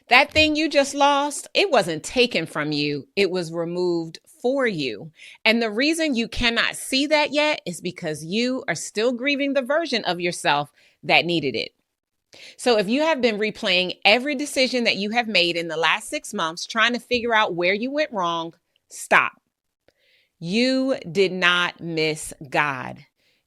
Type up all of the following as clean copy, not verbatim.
That thing you just lost, it wasn't taken from you, it was removed for you. And the reason you cannot see that yet is because you are still grieving the version of yourself that needed it. So if you have been replaying every decision that you have made in the last 6 months, trying to figure out where you went wrong, stop. You did not miss God.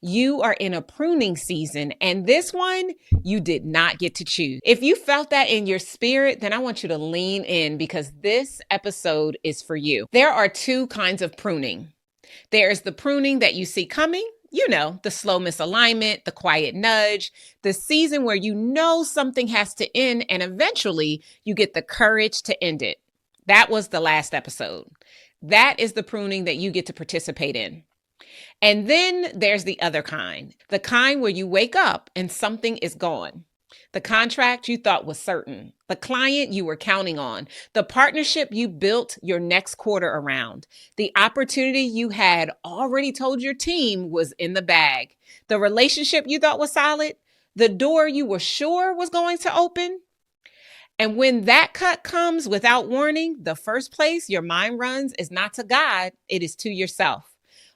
You are in a pruning season, and this one you did not get to choose. If you felt that in your spirit, then I want you to lean in because this episode is for you. There are two kinds of pruning. There's the pruning that you see coming, the slow misalignment, the quiet nudge, the season where you know something has to end, and eventually you get the courage to end it. That was the last episode. That is the pruning that you get to participate in. And then there's the other kind, the kind where you wake up and something is gone. The contract you thought was certain, the client you were counting on, the partnership you built your next quarter around, the opportunity you had already told your team was in the bag, the relationship you thought was solid, the door you were sure was going to open. And when that cut comes without warning, the first place your mind runs is not to God, it is to yourself.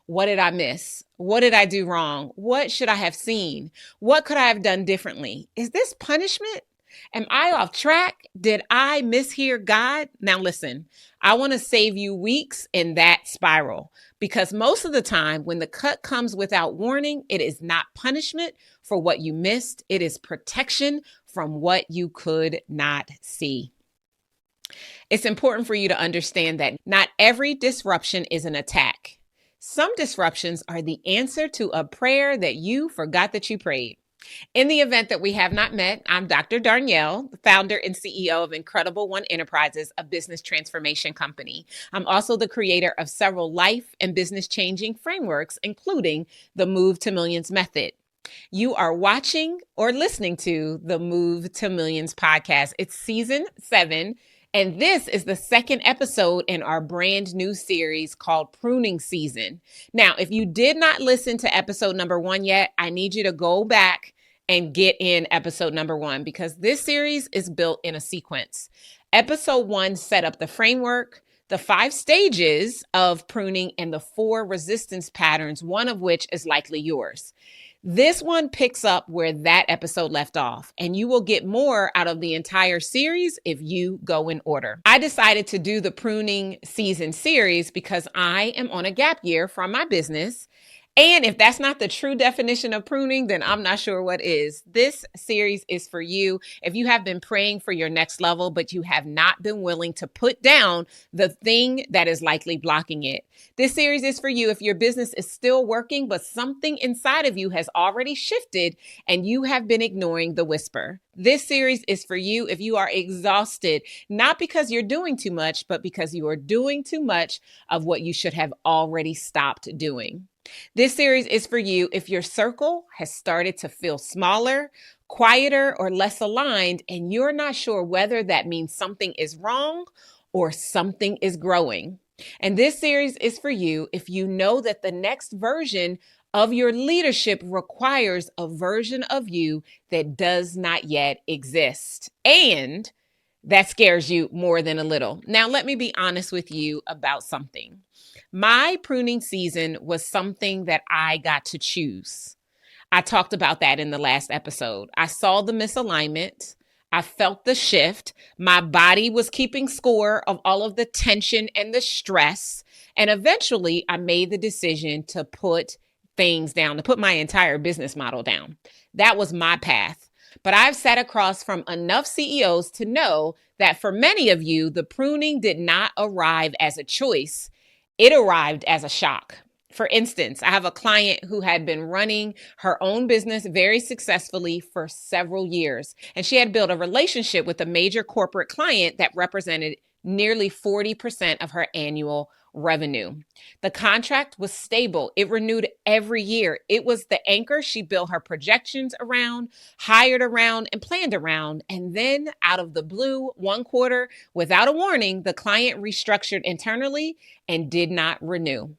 What did I miss? What did I do wrong? What should I have seen? What could I have done differently? Is this punishment? Am I off track? Did I mishear God? Now listen, I want to save you weeks in that spiral because most of the time when the cut comes without warning, it is not punishment for what you missed. It is protection from what you could not see. It's important for you to understand that not every disruption is an attack. Some disruptions are the answer to a prayer that you forgot that you prayed. In the event that we have not met, I'm Dr. Darnielle, the founder and CEO of Incredible One Enterprises, a business transformation company. I'm also the creator of several life and business changing frameworks, including the Move to Millions method. You are watching or listening to the Move to Millions podcast. It's season 7. And this is the second episode in our brand new series called Pruning Season. Now, if you did not listen to episode number 1 yet, I need you to go back and get in episode number 1 because this series is built in a sequence. Episode 1 set up the framework, the 5 stages of pruning, and the 4 resistance patterns, one of which is likely yours. This one picks up where that episode left off, and you will get more out of the entire series if you go in order. I decided to do the Pruning Season series because I am on a gap year from my business. And if that's not the true definition of pruning, then I'm not sure what is. This series is for you if you have been praying for your next level, but you have not been willing to put down the thing that is likely blocking it. This series is for you if your business is still working, but something inside of you has already shifted and you have been ignoring the whisper. This series is for you if you are exhausted, not because you're doing too much, but because you are doing too much of what you should have already stopped doing. This series is for you if your circle has started to feel smaller, quieter, or less aligned, and you're not sure whether that means something is wrong or something is growing. And this series is for you if you know that the next version of your leadership requires a version of you that does not yet exist. And that scares you more than a little. Now, let me be honest with you about something. My pruning season was something that I got to choose. I talked about that in the last episode. I saw the misalignment. I felt the shift. My body was keeping score of all of the tension and the stress. And eventually I made the decision to put things down, to put my entire business model down. That was my path. But I've sat across from enough CEOs to know that for many of you, the pruning did not arrive as a choice. It arrived as a shock. For instance, I have a client who had been running her own business very successfully for several years, and she had built a relationship with a major corporate client that represented nearly 40% of her annual revenue. The contract was stable. It renewed every year. It was the anchor she built her projections around, hired around, and planned around. And then out of the blue, one quarter, without a warning, the client restructured internally and did not renew.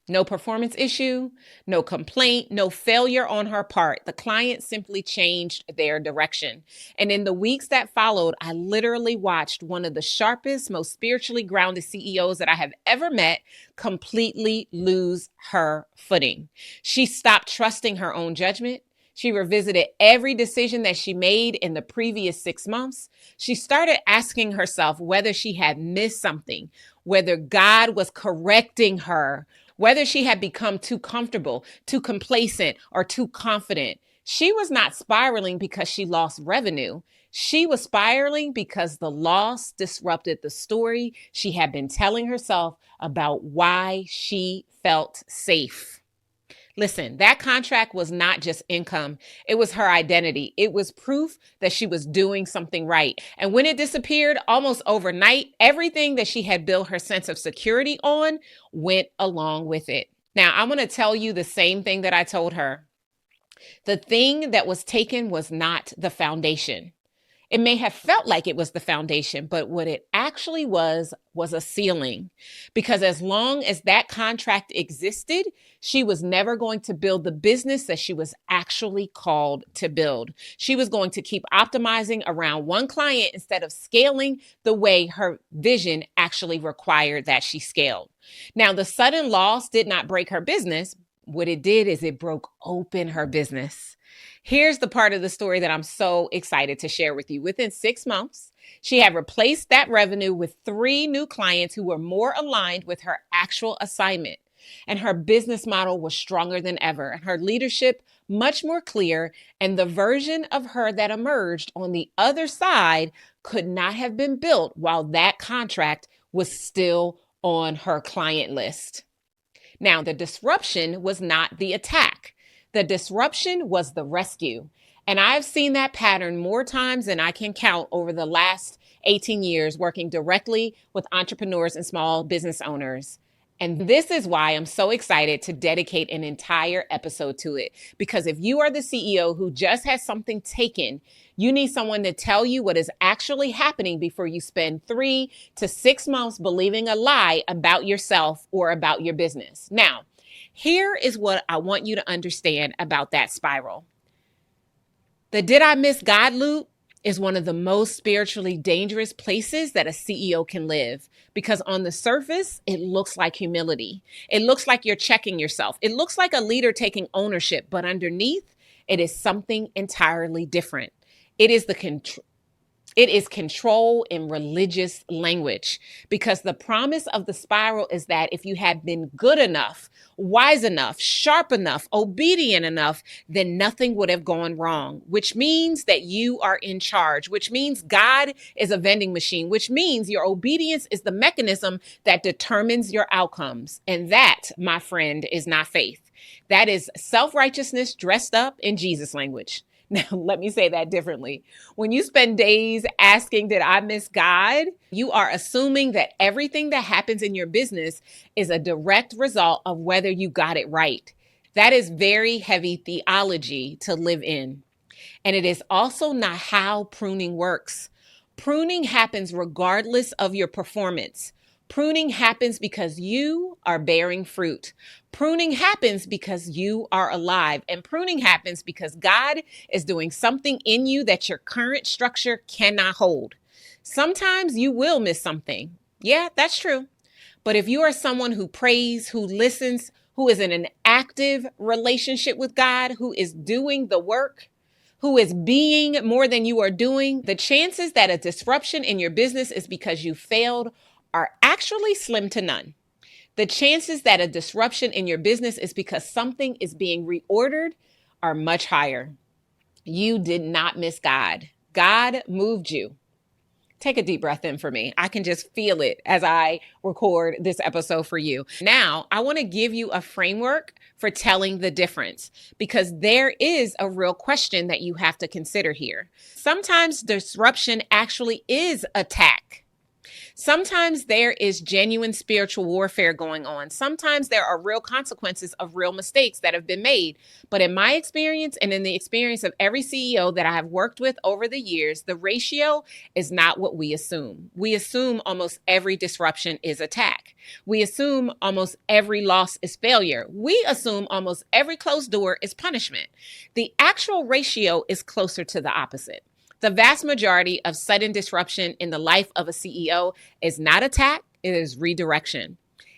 No performance issue, no complaint, no failure on her part. The client simply changed their direction. And in the weeks that followed, I literally watched one of the sharpest, most spiritually grounded CEOs that I have ever met completely lose her footing. She stopped trusting her own judgment. She revisited every decision that she made in the previous 6 months. She started asking herself whether she had missed something, whether God was correcting her, whether she had become too comfortable, too complacent, or too confident. She was not spiraling because she lost revenue. She was spiraling because the loss disrupted the story she had been telling herself about why she felt safe. Listen, that contract was not just income. It was her identity. It was proof that she was doing something right. And when it disappeared almost overnight, everything that she had built her sense of security on went along with it. Now, I'm going to tell you the same thing that I told her. The thing that was taken was not the foundation. It may have felt like it was the foundation, but what it actually was a ceiling. Because as long as that contract existed, she was never going to build the business that she was actually called to build. She was going to keep optimizing around one client instead of scaling the way her vision actually required that she scaled. Now, the sudden loss did not break her business. What it did is it broke open her business. Here's the part of the story that I'm so excited to share with you. Within 6 months, she had replaced that revenue with 3 new clients who were more aligned with her actual assignment. And her business model was stronger than ever, and her leadership much more clear. And the version of her that emerged on the other side could not have been built while that contract was still on her client list. Now, the disruption was not the attack. The disruption was the rescue. And I've seen that pattern more times than I can count over the last 18 years working directly with entrepreneurs and small business owners. And this is why I'm so excited to dedicate an entire episode to it. Because if you are the CEO who just has something taken, you need someone to tell you what is actually happening before you spend 3 to 6 months believing a lie about yourself or about your business. Now, here is what I want you to understand about that spiral. The did I miss God loop is one of the most spiritually dangerous places that a CEO can live, because on the surface, it looks like humility. It looks like you're checking yourself. It looks like a leader taking ownership, but underneath, it is something entirely different. It is control in religious language, because the promise of the spiral is that if you had been good enough, wise enough, sharp enough, obedient enough, then nothing would have gone wrong, which means that you are in charge, which means God is a vending machine, which means your obedience is the mechanism that determines your outcomes. And that, my friend, is not faith. That is self-righteousness dressed up in Jesus language. Now, let me say that differently. When you spend days asking, did I miss God? You are assuming that everything that happens in your business is a direct result of whether you got it right. That is very heavy theology to live in. And it is also not how pruning works. Pruning happens regardless of your performance. Pruning happens because you are bearing fruit. Pruning happens because you are alive. And pruning happens because God is doing something in you that your current structure cannot hold. Sometimes you will miss something. Yeah, that's true. But if you are someone who prays, who listens, who is in an active relationship with God, who is doing the work, who is being more than you are doing, the chances that a disruption in your business is because you failed are actually slim to none. The chances that a disruption in your business is because something is being reordered are much higher. You did not miss God. God moved you. Take a deep breath in for me. I can just feel it as I record this episode for you. Now, I want to give you a framework for telling the difference, because there is a real question that you have to consider here. Sometimes disruption actually is attack. Sometimes there is genuine spiritual warfare going on. Sometimes there are real consequences of real mistakes that have been made. But in my experience and in the experience of every CEO that I have worked with over the years, the ratio is not what we assume. We assume almost every disruption is attack. We assume almost every loss is failure. We assume almost every closed door is punishment. The actual ratio is closer to the opposite. The vast majority of sudden disruption in the life of a CEO is not attack, it is redirection.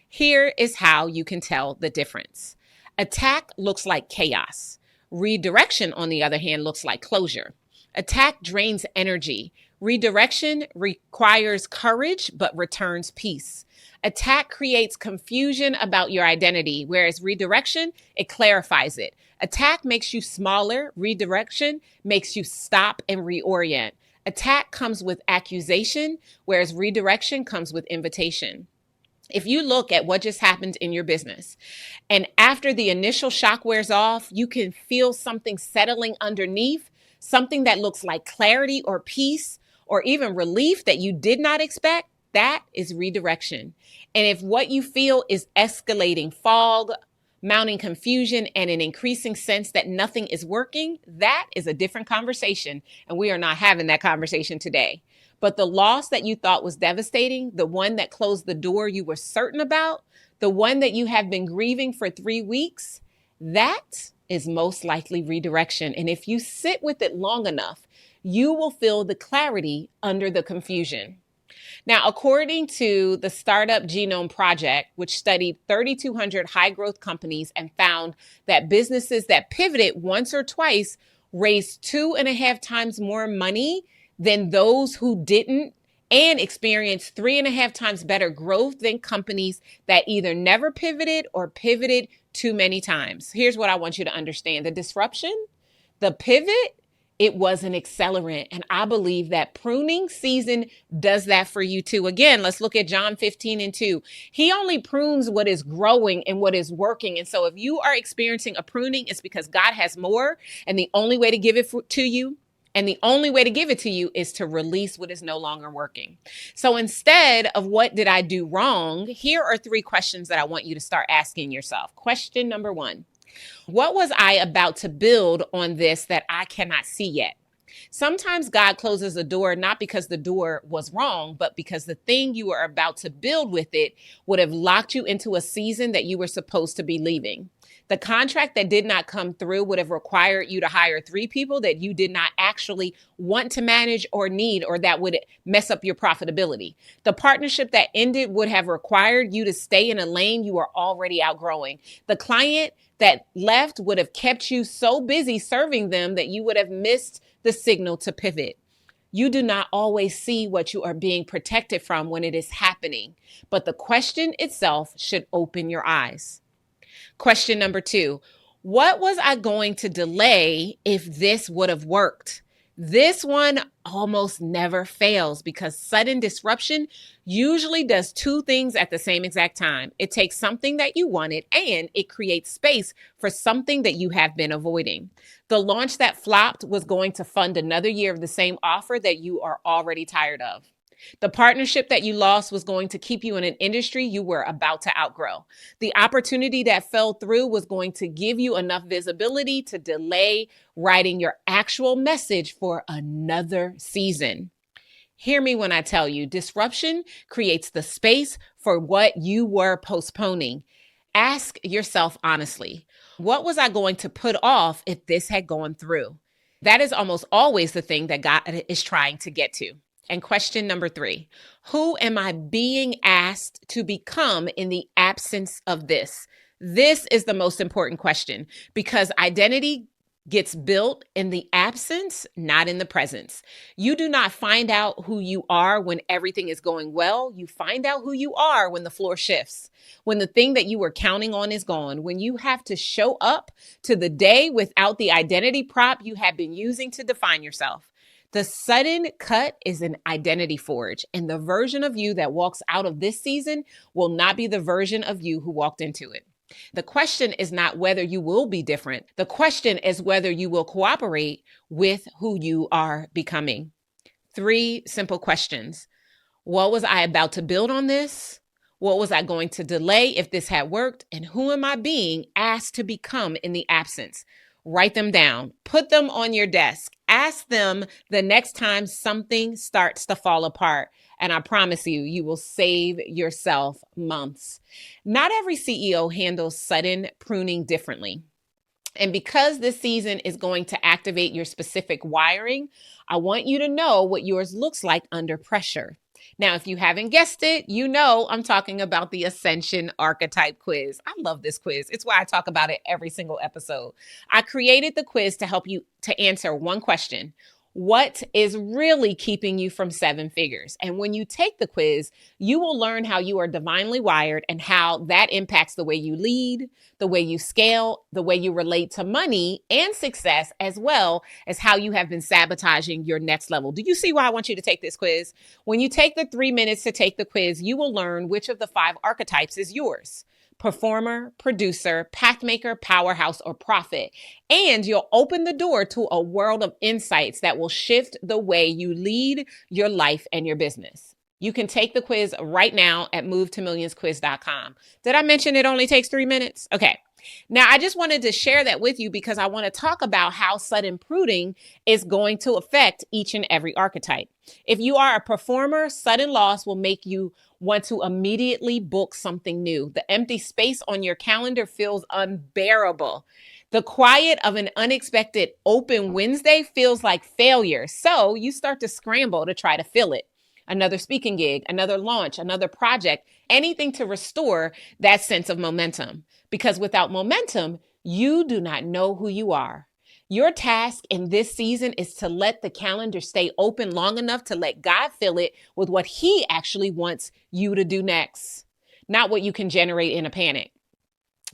Here is how you can tell the difference. Attack looks like chaos. Redirection, on the other hand, looks like closure. Attack drains energy. Redirection requires courage but returns peace. Attack creates confusion about your identity, whereas redirection, it clarifies it. Attack makes you smaller. Redirection makes you stop and reorient. Attack comes with accusation, whereas redirection comes with invitation. If you look at what just happened in your business, and after the initial shock wears off, you can feel something settling underneath, something that looks like clarity or peace or even relief that you did not expect, that is redirection. And if what you feel is escalating fog, mounting confusion, and an increasing sense that nothing is working, that is a different conversation. And we are not having that conversation today. But the loss that you thought was devastating, the one that closed the door you were certain about, the one that you have been grieving for 3 weeks, that is most likely redirection. And if you sit with it long enough, you will feel the clarity under the confusion. Now, according to the Startup Genome Project, which studied 3,200 high growth companies and found that businesses that pivoted once or twice raised 2.5 times more money than those who didn't, and experienced 3.5 times better growth than companies that either never pivoted or pivoted too many times. Here's what I want you to understand. The disruption, the pivot, it was an accelerant. And I believe that pruning season does that for you too. Again, let's look at John 15:2. He only prunes what is growing and what is working. And so if you are experiencing a pruning, it's because God has more. And the only way to give it to you, is to release what is no longer working. So instead of what did I do wrong, here are 3 questions that I want you to start asking yourself. Question number 1. What was I about to build on this that I cannot see yet? Sometimes God closes a door not because the door was wrong, but because the thing you are about to build with it would have locked you into a season that you were supposed to be leaving. The contract that did not come through would have required you to hire 3 people that you did not actually want to manage or need, or that would mess up your profitability. The partnership that ended would have required you to stay in a lane you are already outgrowing. The client that left would have kept you so busy serving them that you would have missed the signal to pivot. You do not always see what you are being protected from when it is happening, but the question itself should open your eyes. Question number 2, what was I going to delay if this would have worked? This one almost never fails because sudden disruption usually does 2 things at the same exact time. It takes something that you wanted and it creates space for something that you have been avoiding. The launch that flopped was going to fund another year of the same offer that you are already tired of. The partnership that you lost was going to keep you in an industry you were about to outgrow. The opportunity that fell through was going to give you enough visibility to delay writing your actual message for another season. Hear me when I tell you, disruption creates the space for what you were postponing. Ask yourself honestly, what was I going to put off if this had gone through? That is almost always the thing that God is trying to get to. And question number 3, who am I being asked to become in the absence of this? This is the most important question because identity gets built in the absence, not in the presence. You do not find out who you are when everything is going well. You find out who you are when the floor shifts, when the thing that you were counting on is gone, when you have to show up to the day without the identity prop you have been using to define yourself. The sudden cut is an identity forge, and the version of you that walks out of this season will not be the version of you who walked into it. The question is not whether you will be different. The question is whether you will cooperate with who you are becoming. 3 simple questions. What was I about to build on this? What was I going to delay if this had worked? And who am I being asked to become in the absence? Write them down. Put them on your desk. Ask them the next time something starts to fall apart. And I promise you, you will save yourself months. Not every CEO handles sudden pruning differently. And because this season is going to activate your specific wiring, I want you to know what yours looks like under pressure. Now, if you haven't guessed it, you know I'm talking about the Ascension Archetype quiz. I love this quiz. It's why I talk about it every single episode. I created the quiz to help you to answer one question. What is really keeping you from seven figures? And when you take the quiz, you will learn how you are divinely wired and how that impacts the way you lead, the way you scale, the way you relate to money and success, as well as how you have been sabotaging your next level. Do you see why I want you to take this quiz? When you take the 3 minutes to take the quiz, you will learn which of the 5 archetypes is yours. Performer, producer, pathmaker, powerhouse, or prophet. And you'll open the door to a world of insights that will shift the way you lead your life and your business. You can take the quiz right now at movetomillionsquiz.com. Did I mention it only takes 3 minutes? Okay. Now, I just wanted to share that with you because I want to talk about how sudden pruning is going to affect each and every archetype. If you are a performer, sudden loss will make you want to immediately book something new. The empty space on your calendar feels unbearable. The quiet of an unexpected open Wednesday feels like failure. So you start to scramble to try to fill it. Another speaking gig, another launch, another project, anything to restore that sense of momentum. Because without momentum, you do not know who you are. Your task in this season is to let the calendar stay open long enough to let God fill it with what He actually wants you to do next, not what you can generate in a panic.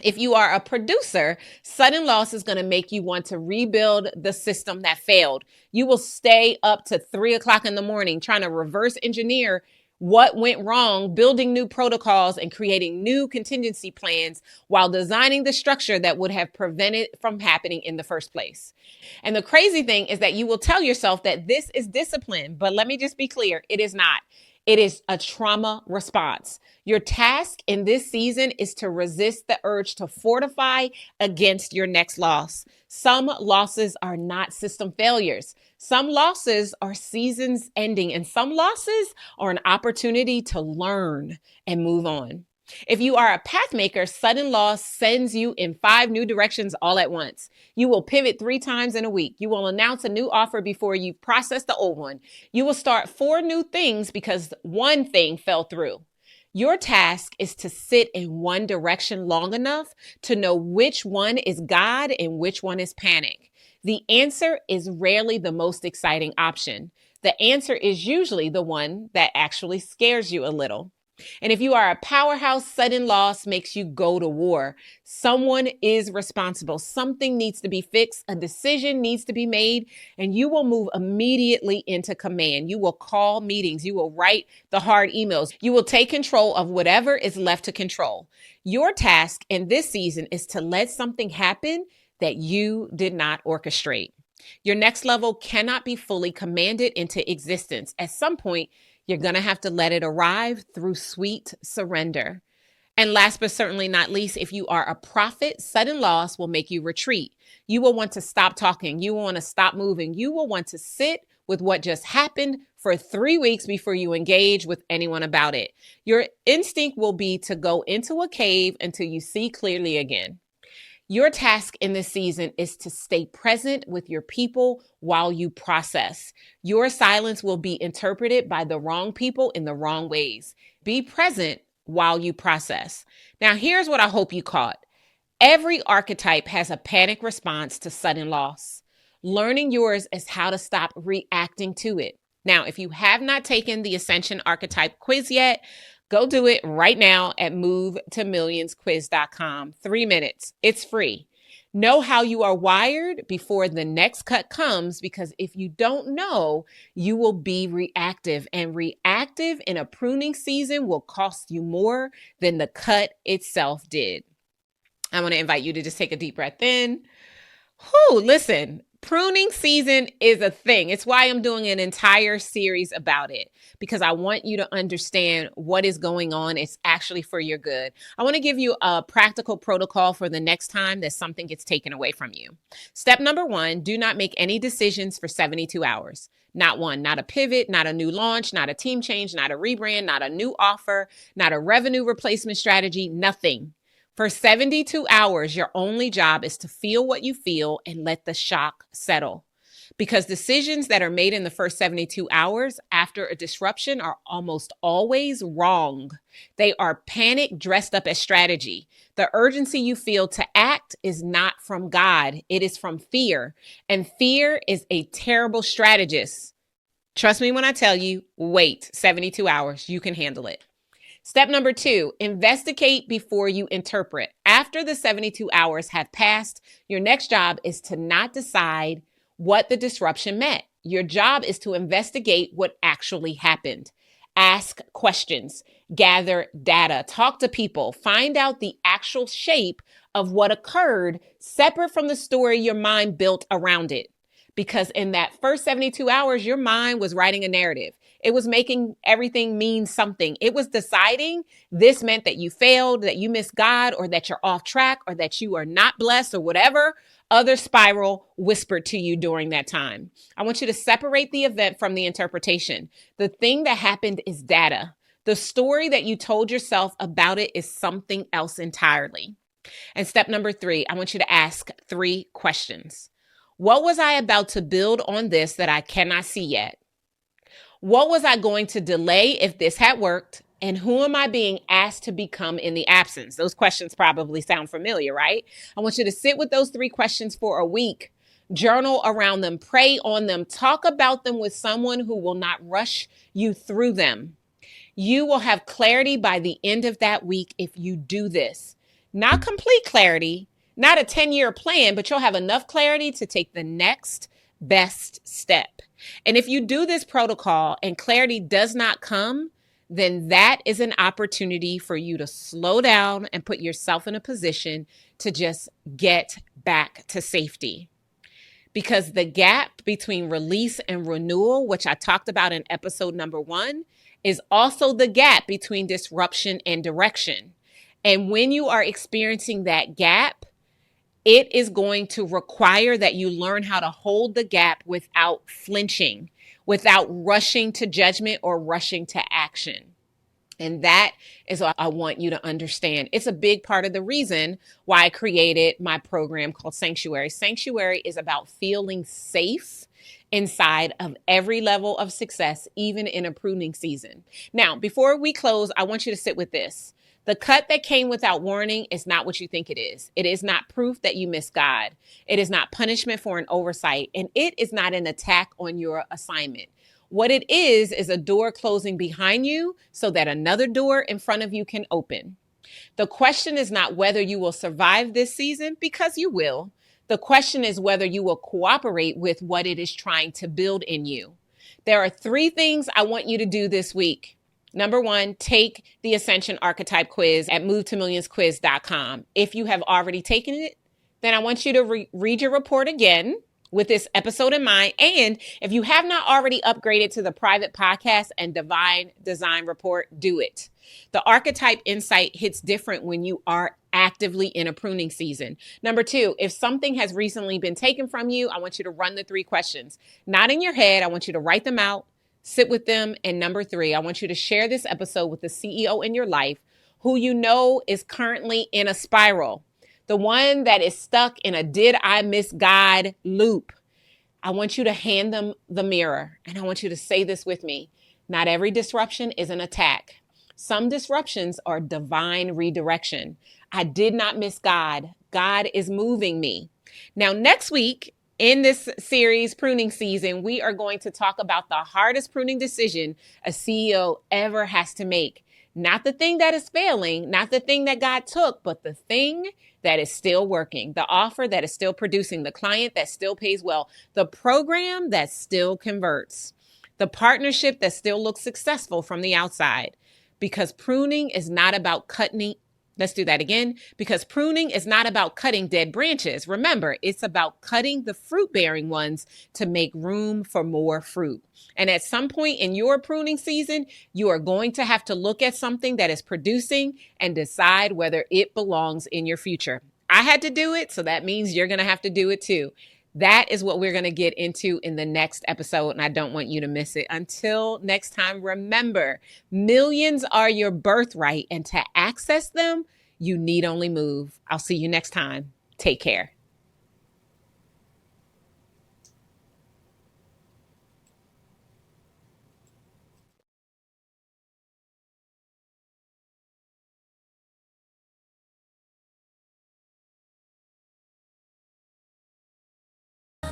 If you are a producer, sudden loss is going to make you want to rebuild the system that failed. You will stay up to 3 o'clock in the morning trying to reverse engineer what went wrong, building new protocols and creating new contingency plans while designing the structure that would have prevented it from happening in the first place. And the crazy thing is that you will tell yourself that this is discipline, but let me just be clear, it is not. It is a trauma response. Your task in this season is to resist the urge to fortify against your next loss. Some losses are not system failures. Some losses are seasons ending, and some losses are an opportunity to learn and move on. If you are a path maker, sudden loss sends you in 5 new directions all at once. You will pivot 3 times in a week. You will announce a new offer before you process the old one. You will start 4 new things because one thing fell through. Your task is to sit in one direction long enough to know which one is God and which one is panic. The answer is rarely the most exciting option. The answer is usually the one that actually scares you a little. And if you are a powerhouse, sudden loss makes you go to war. Someone is responsible. Something needs to be fixed. A decision needs to be made, and you will move immediately into command. You will call meetings. You will write the hard emails. You will take control of whatever is left to control. Your task in this season is to let something happen that you did not orchestrate. Your next level cannot be fully commanded into existence. At some point, you're going to have to let it arrive through sweet surrender. And last but certainly not least, if you are a prophet, sudden loss will make you retreat. You will want to stop talking. You will want to stop moving. You will want to sit with what just happened for 3 weeks before you engage with anyone about it. Your instinct will be to go into a cave until you see clearly again. Your task in this season is to stay present with your people while you process. Your silence will be interpreted by the wrong people in the wrong ways. Be present while you process. Now, here's what I hope you caught. Every archetype has a panic response to sudden loss. Learning yours is how to stop reacting to it. Now, if you have not taken the Ascension Archetype quiz yet, go do it right now at movetomillionsquiz.com. 3 minutes. It's free. Know how you are wired before the next cut comes, because if you don't know, you will be reactive, and reactive in a pruning season will cost you more than the cut itself did. I want to invite you to just take a deep breath in. Listen, Pruning season is a thing. It's why I'm doing an entire series about it, because I want you to understand what is going on. It's actually for your good. I want to give you a practical protocol for the next time that something gets taken away from you. Step number 1, do not make any decisions for 72 hours. Not one, not a pivot, not a new launch, not a team change, not a rebrand, not a new offer, not a revenue replacement strategy, nothing. For 72 hours, your only job is to feel what you feel and let the shock settle. Because decisions that are made in the first 72 hours after a disruption are almost always wrong. They are panic dressed up as strategy. The urgency you feel to act is not from God. It is from fear. And fear is a terrible strategist. Trust me when I tell you, wait 72 hours. You can handle it. Step number 2, investigate before you interpret. After the 72 hours have passed, your next job is to not decide what the disruption meant. Your job is to investigate what actually happened. Ask questions, gather data, talk to people, find out the actual shape of what occurred, separate from the story your mind built around it. Because in that first 72 hours, your mind was writing a narrative. It was making everything mean something. It was deciding this meant that you failed, that you missed God, or that you're off track, or that you are not blessed, or whatever other spiral whispered to you during that time. I want you to separate the event from the interpretation. The thing that happened is data. The story that you told yourself about it is something else entirely. And step number 3, I want you to ask 3 questions. What was I about to build on this that I cannot see yet? What was I going to delay if this had worked? And who am I being asked to become in the absence? Those questions probably sound familiar, right? I want you to sit with those 3 questions for a week. Journal around them, pray on them, talk about them with someone who will not rush you through them. You will have clarity by the end of that week if you do this. Not complete clarity, not a 10-year plan, but you'll have enough clarity to take the next best step. And if you do this protocol and clarity does not come, then that is an opportunity for you to slow down and put yourself in a position to just get back to safety. Because the gap between release and renewal, which I talked about in episode number 1, is also the gap between disruption and direction. And when you are experiencing that gap, it is going to require that you learn how to hold the gap without flinching, without rushing to judgment or rushing to action. And that is what I want you to understand. It's a big part of the reason why I created my program called Sanctuary. Sanctuary is about feeling safe inside of every level of success, even in a pruning season. Now, before we close, I want you to sit with this. The cut that came without warning is not what you think it is. It is not proof that you missed God. It is not punishment for an oversight, and it is not an attack on your assignment. What it is a door closing behind you so that another door in front of you can open. The question is not whether you will survive this season, because you will. The question is whether you will cooperate with what it is trying to build in you. There are 3 things I want you to do this week. Number 1, take the Ascension Archetype quiz at movetomillionsquiz.com. If you have already taken it, then I want you to read your report again with this episode in mind. And if you have not already upgraded to the private podcast and divine design report, do it. The Archetype insight hits different when you are actively in a pruning season. Number 2, if something has recently been taken from you, I want you to run the 3 questions. Not in your head. I want you to write them out. Sit with them. And number 3, I want you to share this episode with the CEO in your life who you know is currently in a spiral, the one that is stuck in a did I miss God loop. I want you to hand them the mirror, and I want you to say this with me. Not every disruption is an attack. Some disruptions are divine redirection. I did not miss God. God is moving me. Now, next week, in this series, Pruning Season, we are going to talk about the hardest pruning decision a CEO ever has to make. Not the thing that is failing, not the thing that God took, but the thing that is still working, the offer that is still producing, the client that still pays well, the program that still converts, the partnership that still looks successful from the outside. Because pruning is not about cutting Let's do that again, because pruning is not about cutting dead branches. Remember, it's about cutting the fruit-bearing ones to make room for more fruit. And at some point in your pruning season, you are going to have to look at something that is producing and decide whether it belongs in your future. I had to do it, so that means you're going to have to do it too. That is what we're going to get into in the next episode, and I don't want you to miss it. Until next time, remember, millions are your birthright, and to access them, you need only move. I'll see you next time. Take care.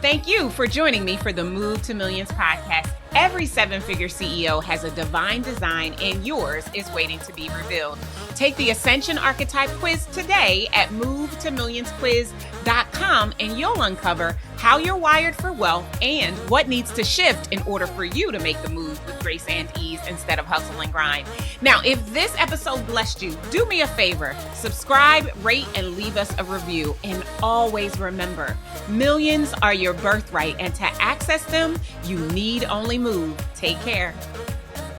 Thank you for joining me for the Move to Millions podcast. Every seven-figure CEO has a divine design, and yours is waiting to be revealed. Take the Ascension Archetype quiz today at movetomillionsquiz.com, and you'll uncover how you're wired for wealth and what needs to shift in order for you to make the move with grace and ease instead of hustle and grind. Now, if this episode blessed you, do me a favor, subscribe, rate, and leave us a review. And always remember, millions are your birthright, and to access them, you need only move. Take care.